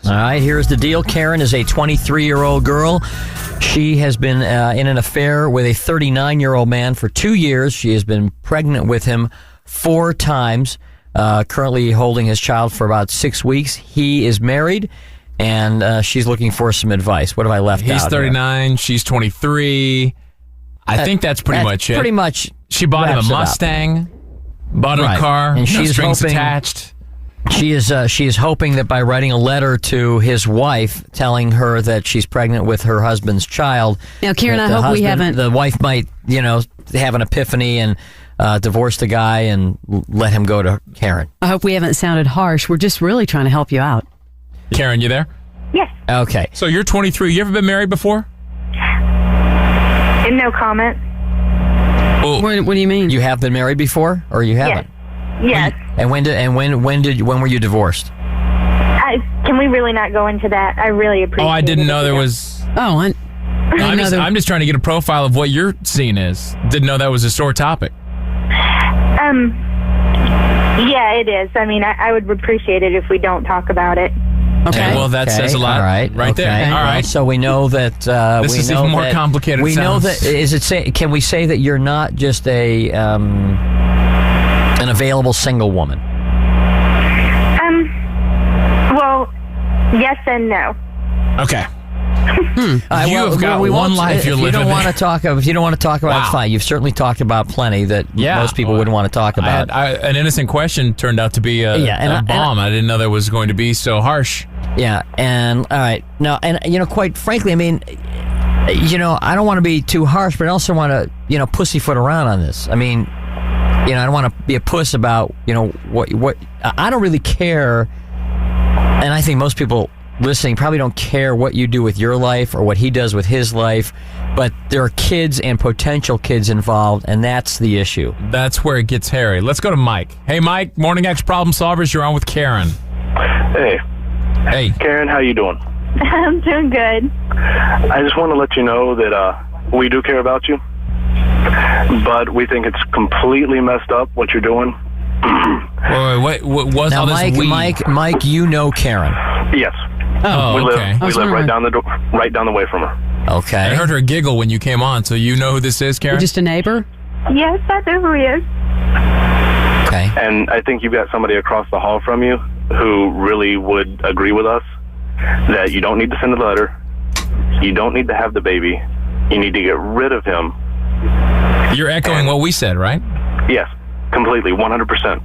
All right, here's the deal. Karen is a 23-year-old girl. She has been in an affair with a 39-year-old man for 2 years. She has been pregnant with him 4 times, currently holding his child for about 6 weeks. He is married, and she's looking for some advice. What have I left out? He's 39, here? She's 23. I think that's pretty much it. Pretty much. She bought him a Mustang, bought him a car, and she's strings hoping, attached. She is hoping that by writing a letter to his wife telling her that she's pregnant with her husband's child. Now, Karen, I hope we haven't. The wife might, have an epiphany and divorce the guy and let him go to Karen. I hope we haven't sounded harsh. We're just really trying to help you out. Karen, you there? Yes. Okay. So you're 23. You ever been married before? No comment. Well, What do you mean? You have been married before, or you haven't? Yes. And when were you divorced? Can we really not go into that? I really appreciate it. I didn't know there was... Oh, I'm just trying to get a profile of what your scene is. Didn't know that was a sore topic. Yeah, it is. I mean, I would appreciate it if we don't talk about it. Okay. Well, that says a lot. All right. There. All right. So we know that this is even more complicated. We know that. Can we say that you're not just an available single woman? Well, yes and no. Okay. You've got one life you're living. If you don't want to talk about it, fine. You've certainly talked about plenty that most people wouldn't want to talk about. An innocent question turned out to be a bomb. I didn't know that was going to be so harsh. Yeah, and all right. Now, and quite frankly, I mean, I don't want to be too harsh, but I also want to, pussyfoot around on this. I mean, I don't want to be a puss about, what I don't really care, and I think most people listening probably don't care what you do with your life or what he does with his life, but there are kids and potential kids involved, and that's the issue. That's where it gets hairy. Let's go to Mike. Hey, Mike, Morning X Problem Solvers. You're on with Karen. Hey. Hey. Karen, how you doing? I'm doing good. I just want to let you know that we do care about you, but we think it's completely messed up what you're doing. Wait, what was now, all this Mike, you know Karen. Yes. Oh, okay. We live right down the way from her. Okay. I heard her giggle when you came on, so you know who this is, Karen? You're just a neighbor? Yes, I know who he is. Okay. And I think you've got somebody across the hall from you who really would agree with us that you don't need to send a letter. You don't need to have the baby. You need to get rid of him. You're echoing what we said, right? Yes, completely, 100%.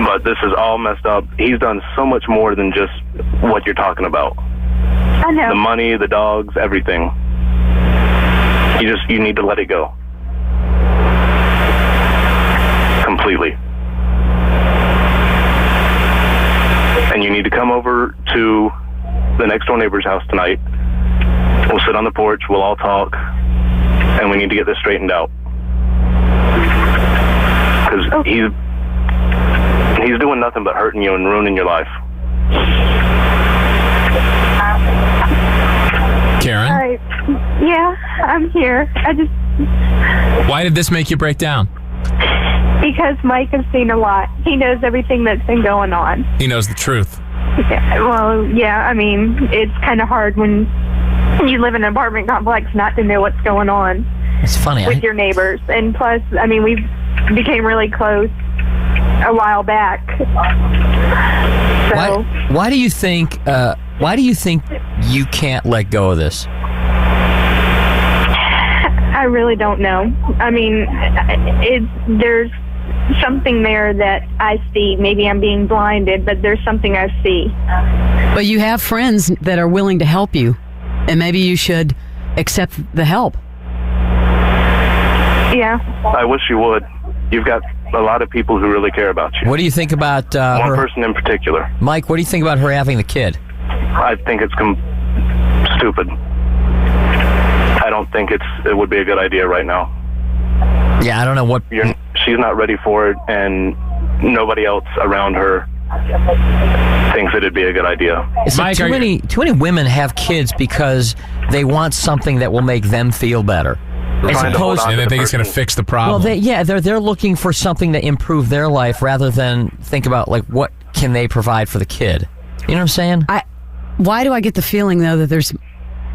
But this is all messed up. He's done so much more than just what you're talking about. I know. The money, the dogs, everything. You need to let it go. Completely. And you need to come over to the next door neighbor's house tonight. We'll sit on the porch, we'll all talk, and we need to get this straightened out. Because he's doing nothing but hurting you and ruining your life. Karen? Yeah, I'm here. Why did this make you break down? Because Mike has seen a lot. He knows everything that's been going on. He knows the truth. Well, yeah, I mean, it's kind of hard when you live in an apartment complex not to know what's going on. It's funny. With your neighbors. And plus, I mean, we became really close a while back. So why do you think you can't let go of this? I really don't know. I mean, there's something there that I see. Maybe I'm being blinded, but there's something I see. But you have friends that are willing to help you, and maybe you should accept the help. Yeah. I wish you would. You've got a lot of people who really care about you. What do you think about one person in particular? Mike, what do you think about her having the kid? I think it's stupid. I don't think it would be a good idea right now. Yeah, I don't know what... She's not ready for it, and nobody else around her thinks it'd be a good idea. It's like too many women have kids because they want something that will make them feel better. They think it's going to fix the problem. Well, they're looking for something to improve their life rather than think about like what can they provide for the kid? You know what I'm saying? Why do I get the feeling, though, that there's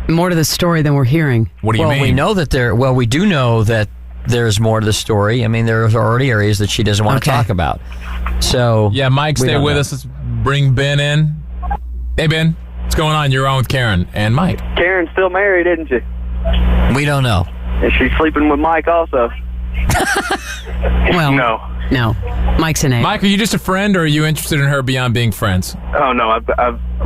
more to the story than we're hearing? What do you mean? We know that we do know that there's more to the story. I mean, there's already areas that she doesn't want to talk about. So yeah, Mike, stay with us. Let's bring Ben in. Hey, Ben, what's going on? You're on with Karen and Mike. Karen's still married, isn't she? we don't know. And she's sleeping with Mike also. Well, No. Mike's an A. Mike, are you just a friend, or are you interested in her beyond being friends? Oh, no, I've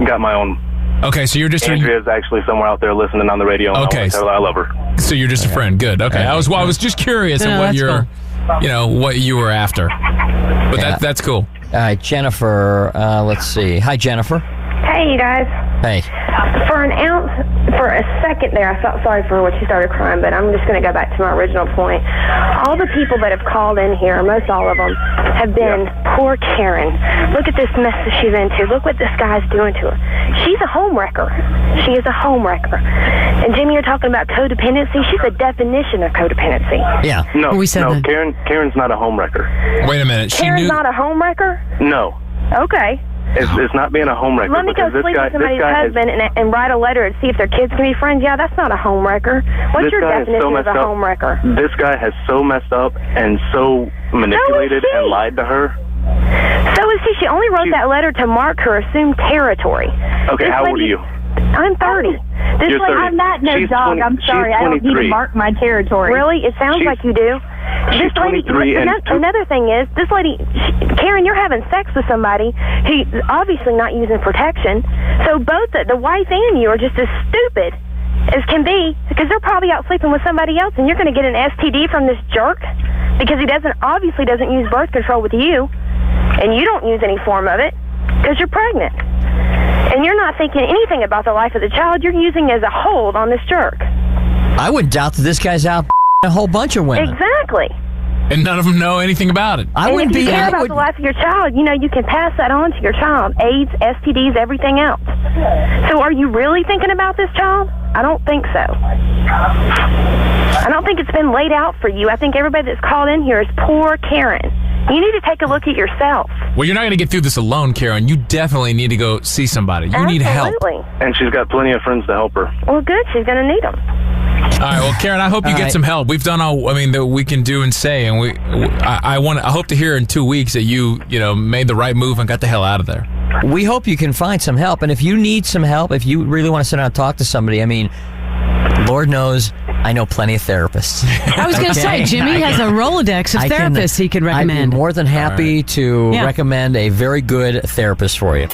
got my own. Okay, so you're just Andrea's actually somewhere out there listening on the radio. And Okay. I tell her I love her. so you're just a friend. Good. Okay, I was just curious No, on what that's you're, what you were after. But that's cool. All right, Jennifer, let's see. Hi, Jennifer. Hey, you guys. Hey. For a second there, I felt sorry for her when she started crying, but I'm just going to go back to my original point. All the people that have called in here, most all of them, have been poor Karen. Look at this mess that she's into. Look what this guy's doing to her. She's a homewrecker. She is a homewrecker. And Jimmy, you're talking about codependency. She's the definition of codependency. Yeah. No, We said that. Karen's not a homewrecker. Wait a minute. Karen's not a homewrecker? No. Okay. It's not being a homewrecker. Let me go because sleep with somebody's husband and write a letter and see if their kids can be friends. Yeah, that's not a homewrecker. What's This your guy is so definition of messed a up. homewrecker? This guy has so messed up and so manipulated she? and lied to her. So is she. She only wrote that letter to mark her assumed territory. Okay, This how old are lady- you? I'm 30. This You're lady, 30. I'm not no She's dog. 20 I'm sorry. she's I don't need to 23. mark my territory. Really? It sounds She's- like you do. she's This lady. 23 and Another thing is, this lady, Karen, you're having sex with somebody who's obviously not using protection. So both the wife and you are just as stupid as can be, because they're probably out sleeping with somebody else, and you're going to get an STD from this jerk because he obviously doesn't use birth control with you, and you don't use any form of it because you're pregnant. And you're not thinking anything about the life of the child. You're using as a hold on this jerk. I wouldn't doubt that this guy's out a whole bunch of women. Exactly. And none of them know anything about it. I And wouldn't if you be. care I about would, the life of your child, you can pass that on to your child. AIDS, STDs, everything else. So are you really thinking about this child? I don't think so. I don't think it's been laid out for you. I think everybody that's called in here is poor Karen. You need to take a look at yourself. Well, you're not going to get through this alone, Karen. You definitely need to go see somebody. You need help. Absolutely. And she's got plenty of friends to help her. Well, good. She's going to need them. All right, well, Karen, I hope you All get right. some help. We've done all that we can do and say, and I hope to hear in 2 weeks that you made the right move and got the hell out of there. we hope you can find some help. And if you need some help, if you really want to sit down and talk to somebody, I mean, Lord knows I know plenty of therapists. I was going to say, Jimmy has a Rolodex of therapists he could recommend. I'd be more than happy to recommend a very good therapist for you.